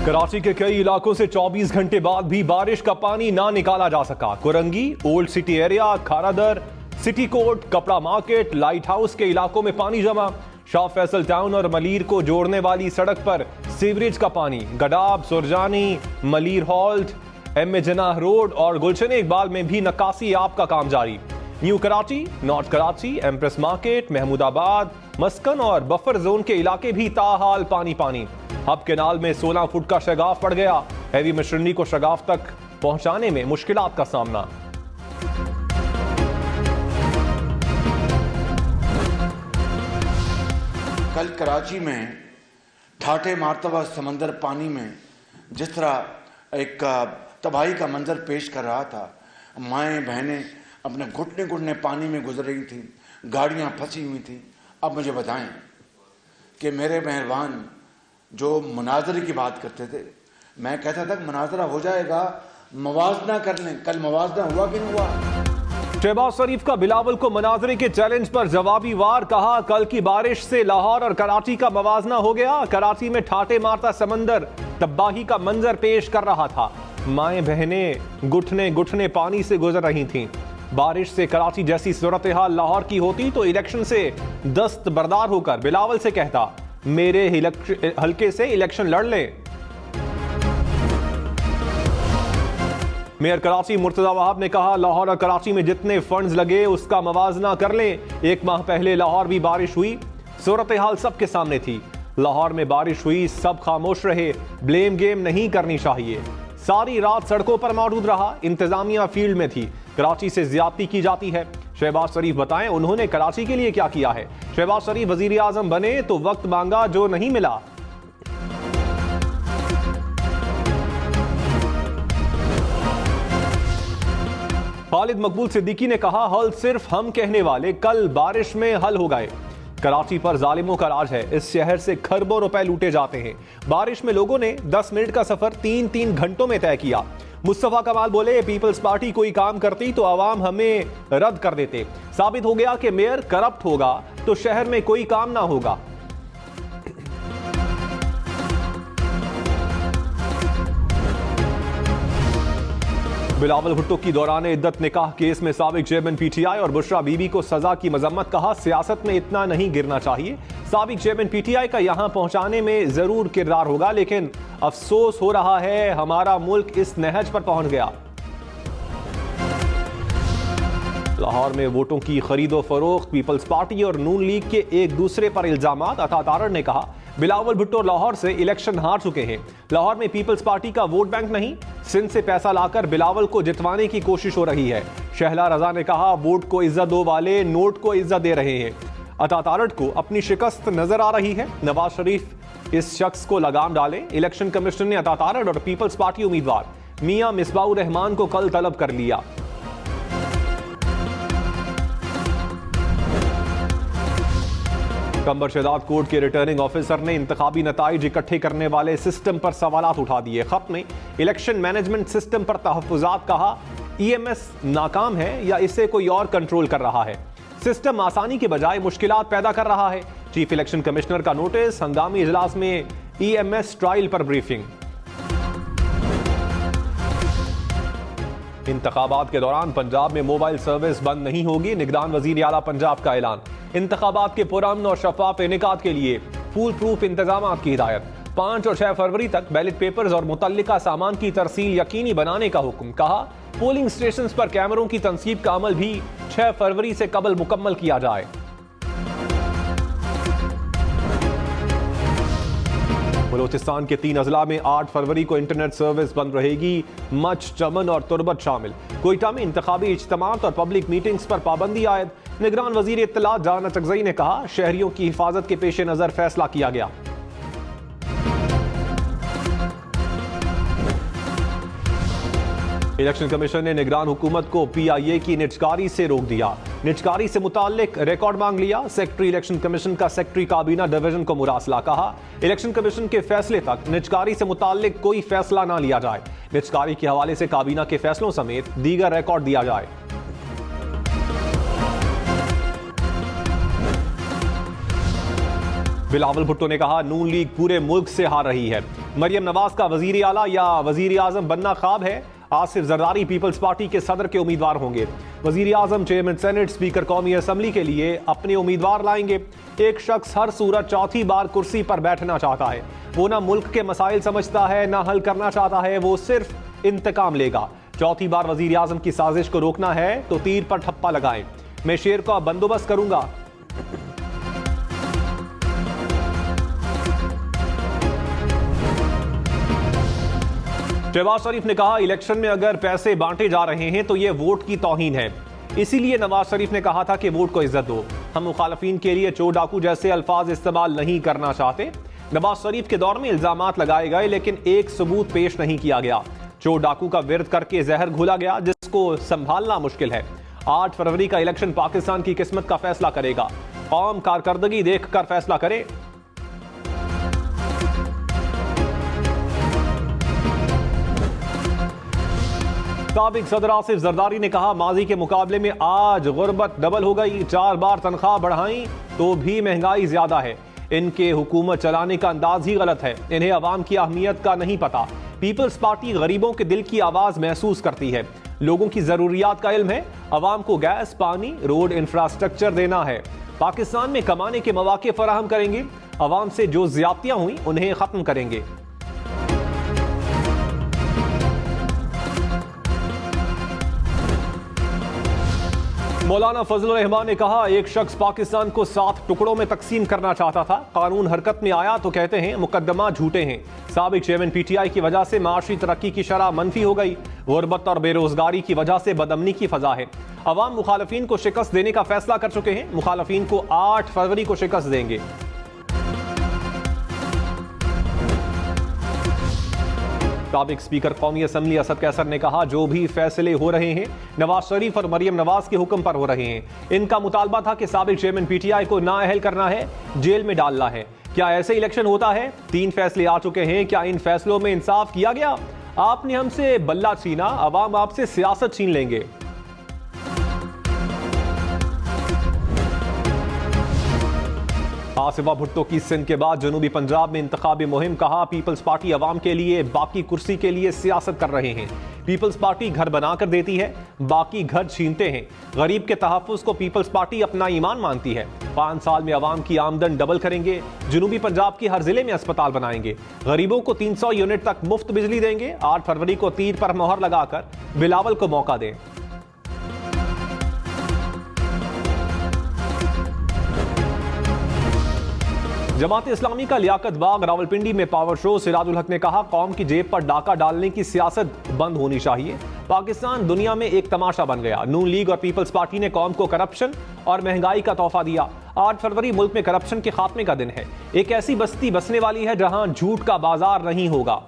कराची के कई इलाकों से 24 घंटे बाद भी बारिश का पानी ना निकाला जा सका। Korangi, old city area, Kharadar, city court, कपड़ा मार्केट, लाइट हाउस के इलाकों में पानी जमा। शाह फैसल टाउन और मलीर को जोड़ने वाली सड़क पर सीवरेज का पानी। गडाब, Surjani, Malir halt, MA. जनाह road और गुलशन इकबाल में भी नक्कासी आप का काम जारी। New Karachi, north Karachi, Empress market, Mahmudabad, Maskan और बफर जोन के इलाके भी ताहाल पानी पानी। हब केनाल में 16 फुट का शगाफ पड़ गया। हैवी मशीनरी को शगाफ तक पहुंचाने में मुश्किलात का सामना। कल कराची में ठाठे मारतबा समंदर पानी में जिस तरह एक तबाही का मंजर पेश कर रहा था, माएँ बहनें अपने घुटने घुटने पानी में गुजर रही थी, गाड़ियाँ फंसी हुई थी। अब मुझे बताएं कि मेरे मेहरबान जो मुनाजरे की बात करते थे, मैं कहता था मुनाजरा हो जाएगा, मवाजना कर लें। कल मवाजना हुआ कि नहीं हुआ? शहबाज शरीफ का बिलावल को मनाजरे के चैलेंज पर जवाबी वार। कहा, कल की बारिश से लाहौर और कराची का मवाजना हो गया। कराची में ठाटे मारता समंदर तबाही का मंजर पेश कर रहा था। माएं बहनें घुटने घुटने पानी से गुजर रही थीं। बारिश से कराची जैसी सूरत हाल लाहौर की होती तो इलेक्शन से दस्तबरदार होकर बिलावल से कहता, मेरे हल्के से इलेक्शन लड़ ले। मेयर कराची मुर्तजा वहाब ने कहा, लाहौर और कराची में जितने फंड्स लगे उसका मवाजना कर लें। 1 माह पहले लाहौर भी बारिश हुई, सूरत हाल सबके सामने थी। लाहौर में बारिश हुई, सब खामोश रहे। ब्लेम गेम नहीं करनी चाहिए। सारी रात सड़कों पर मौजूद रहा, इंतजामिया फील्ड में थी। कराची से ज्यादती की जाती है। शहबाज शरीफ बताएं उन्होंने कराची के लिए क्या किया है। शहबाज शरीफ वजीर आजम बने तो वक्त मांगा जो नहीं मिला। खालिद मकबूल सिद्दीकी ने कहा, हल सिर्फ हम कहने वाले, कल बारिश में हल हो गए। कराची पर जालिमों का राज है। इस शहर से खरबों रुपए लूटे जाते हैं। बारिश में लोगों ने 10 मिनट का सफर 3-3 घंटों में तय किया। मुस्तफा कमाल बोले, पीपल्स पार्टी कोई काम करती तो आवाम हमें रद्द कर देते। साबित हो गया कि मेयर करप्ट होगा तो शहर में कोई काम ना होगा। बिलावल भुट्टो की दौरान इद्दत निकाह केस में साबिक चेयरमैन पीटीआई और बुशरा बीबी को सजा की मजम्मत। कहा, सियासत में इतना नहीं गिरना चाहिए। साबिक चेयरमैन पीटीआई का यहां पहुंचाने में जरूर किरदार होगा, लेकिन अफसोस हो रहा है हमारा मुल्क इस नहज पर पहुंच गया। लाहौर में वोटों की खरीदो फरोख्त, पीपल्स पार्टी और नून लीग के एक दूसरे पर इल्जामात। अता तारड़ ने कहा, बिलावल भुट्टो लाहौर से इलेक्शन हार चुके हैं। लाहौर में पीपल्स पार्टी का वोट बैंक नहीं, सिंध से पैसा लाकर बिलावल को जितवाने की कोशिश हो रही है। शहला रजा ने कहा, वोट को इज्जत दो वाले नोट को इज्जत दे रहे हैं। अता तारड़ को अपनी शिकस्त नजर आ रही है। नवाज शरीफ इस शख्स को लगाम डालें। इलेक्शन कमीशन ने अता तारड़ और पीपल्स पार्टी उम्मीदवार मियां मिसबाउर रहमान को कल तलब कर लिया। कंबर शहजाद कोर्ट के रिटर्निंग ऑफिसर ने इंतखाबी नताइज इकट्ठे करने वाले सिस्टम पर सवालात उठा दिए। खत में इलेक्शन मैनेजमेंट सिस्टम पर तहफ्फुजात। कहा, ईएमएस नाकाम है या इसे कोई और कंट्रोल कर रहा है। सिस्टम आसानी के बजाय मुश्किलात पैदा कर रहा है। चीफ इलेक्शन कमिश्नर का नोटिस। हंगामी इजलास में ईएमएस ट्रायल पर ब्रीफिंग। इंतखाबात के दौरान पंजाब में मोबाइल सर्विस बंद नहीं होगी। निगरान वजीर आला पंजाब का ऐलान। इंतखाबात के पुरअमन और शफाफ इनेकाद के लिए फूल प्रूफ इंतजाम की हिदायत। 5 और 6 फरवरी तक बैलेट पेपर्स और मुतल्लिका सामान की तरसील यकीनी बनाने का हुक्म। कहा, पोलिंग स्टेशन पर कैमरों की तनसीब का अमल भी 6 फरवरी से कबल मुकम्मल किया जाए। बलोचिस्तान के 3 अजला में 8 फरवरी को इंटरनेट सर्विस बंद रहेगी। मच, चमन और तुरबत शामिल। कोयटा में इंतखाबी इज्तिमात और पब्लिक मीटिंग्स पर पाबंदी आयद। निगरान वजीर इत्तलात जान अचकज़ई ने कहा, शहरियों की हिफाजत के पेश नजर फैसला किया गया। इलेक्शन कमीशन ने निगरान हुकूमत को पीआईए की निजकारी से रोक दिया। निजकारी से मुताल्लिक रिकॉर्ड मांग लिया। सेक्रेटरी इलेक्शन कमीशन का सेक्रेटरी काबीना डिवीजन को मुरासला। कहा, इलेक्शन कमीशन के फैसले तक निजकारी से मुताल्लिक कोई फैसला ना लिया जाए। निजकारी के हवाले से काबीना के फैसलों समेत दीगर रिकॉर्ड दिया जाए। बिलावल भुट्टो ने कहा, नून लीग पूरे मुल्क से हार रही है। मरियम नवाज का वजीर आला या वजीर आजम बनना ख्वाब है। आसिफ जरदारी पीपल्स पार्टी के सदर के उम्मीदवार होंगे। वजीर आजम, चेयरमैन सेनेट, स्पीकर कौमी असम्बली के लिए अपने उम्मीदवार लाएंगे। एक शख्स हर सूरत चौथी बार कुर्सी पर बैठना चाहता है। वो ना मुल्क के मसाइल समझता है, ना हल करना चाहता है, वो सिर्फ इंतकाम लेगा। चौथी बार वजीर आजम की साजिश को रोकना है तो तीर पर ठप्पा लगाएं। मैं शेर का बंदोबस्त करूंगा। शहबाज शरीफ ने कहा, इलेक्शन में अगर पैसे बांटे जा रहे हैं तो यह वोट की तौहीन है। इसीलिए नवाज शरीफ ने कहा था कि वोट को इज्जत दो। हम मुखालफिन के लिए चोर डाकू जैसे अल्फाज इस्तेमाल नहीं करना चाहते। नवाज शरीफ के दौर में इल्जामात लगाए गए लेकिन एक सबूत पेश नहीं किया गया। चोर डाकू का विरोध करके जहर घोला गया जिसको संभालना मुश्किल है। 8 फरवरी का इलेक्शन पाकिस्तान की किस्मत का फैसला करेगा। कौम कारकर्दगी देखकर फैसला करे। साबिक सदर आसिफ जरदारी ने कहा, माजी के मुकाबले में आज गुर्बत डबल हो गई। 4 बार तनख्वाह बढ़ाई तो भी महंगाई ज्यादा है। इनके हुकूमत चलाने का अंदाज ही गलत है। इन्हें अवाम की अहमियत का नहीं पता। पीपल्स पार्टी गरीबों के दिल की आवाज महसूस करती है। लोगों की जरूरियात का इल्म है। अवाम को गैस, पानी, रोड, इंफ्रास्ट्रक्चर देना है। पाकिस्तान में कमाने के मौके फराहम करेंगे। अवाम से जो ज्यादतियां हुई उन्हें खत्म करेंगे। मौलाना फजलुर रहमान ने कहा, एक शख्स पाकिस्तान को 7 टुकड़ों में तकसीम करना चाहता था। कानून हरकत में आया तो कहते हैं मुकदमा झूठे हैं। साबिक चेयरमैन पीटीआई की वजह से माशी तरक्की की शरह मनफी हो गई। गुर्बत और बेरोजगारी की वजह से बदअमनी की फजा है। अवाम मुखालफीन को शिकस्त देने का फैसला कर चुके हैं। मुखालफीन को 8 फरवरी को शिकस्त देंगे। साबिक स्पीकर कौमी असम्बली असद कैसर ने कहा, जो भी फैसले हो रहे हैं नवाज शरीफ और मरियम नवाज के हुक्म पर हो रहे हैं। इनका मुतालबा था कि साबिक चेयरमैन पीटीआई को नाअहल करना है, जेल में डालना है। क्या ऐसे इलेक्शन होता है? 3 फैसले आ चुके हैं। क्या इन फैसलों में इंसाफ किया गया? आपने हमसे बल्ला छीना, अवाम आपसे सियासत छीन लेंगे। आसिफा भुट्टो की सिंध के बाद जनूबी पंजाब में इंतखाबी मुहिम। कहा, पीपल्स पार्टी अवाम के लिए, बाकी कुर्सी के लिए सियासत कर रहे हैं। पीपल्स पार्टी घर बनाकर देती है, बाकी घर छीनते हैं। गरीब के तहफ्फुज़ को पीपल्स पार्टी अपना ईमान मानती है। 5 साल में अवाम की आमदन डबल करेंगे। जनूबी पंजाब की हर जिले में अस्पताल बनाएंगे। गरीबों को 300 यूनिट तक मुफ्त बिजली देंगे। 8 फरवरी को तीर पर मोहर लगाकर बिलावल को मौका दें। जमात इस्लामी का लियाकत बाग रावलपिंडी में पावर शो। सिराजुल हक ने कहा, कौम की जेब पर डाका डालने की सियासत बंद होनी चाहिए। पाकिस्तान दुनिया में एक तमाशा बन गया। नून लीग और पीपल्स पार्टी ने कौम को करप्शन और महंगाई का तोहफा दिया। 8 फरवरी मुल्क में करप्शन के खात्मे का दिन है। एक ऐसी बस्ती बसने वाली है जहां झूठ का बाजार नहीं होगा।